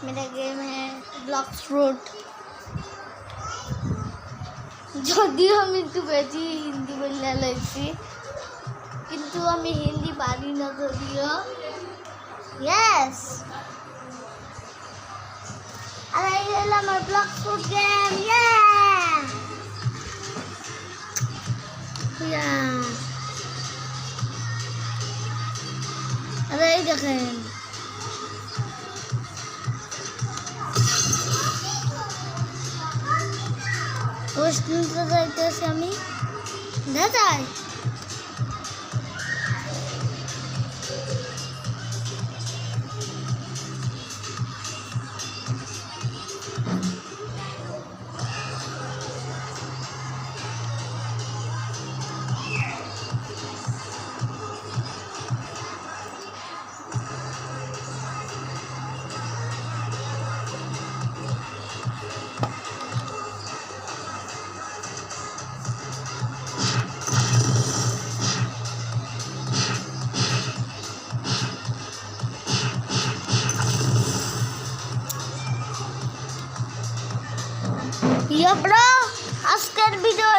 मेरा गेम है blocks fruit. যদিও আমি একটু বেশি হিন্দি বললে লাগছি, কিন্তু আমি হিন্দি পারি না যদিও। ইয়েস, আর এই হলো আমার ব্লক্স ফ্রুট গেম। আরে এই দেখেন, শুনতে যাইতেছি আমি, দাদাই ব্রো, আজকের ভিডিও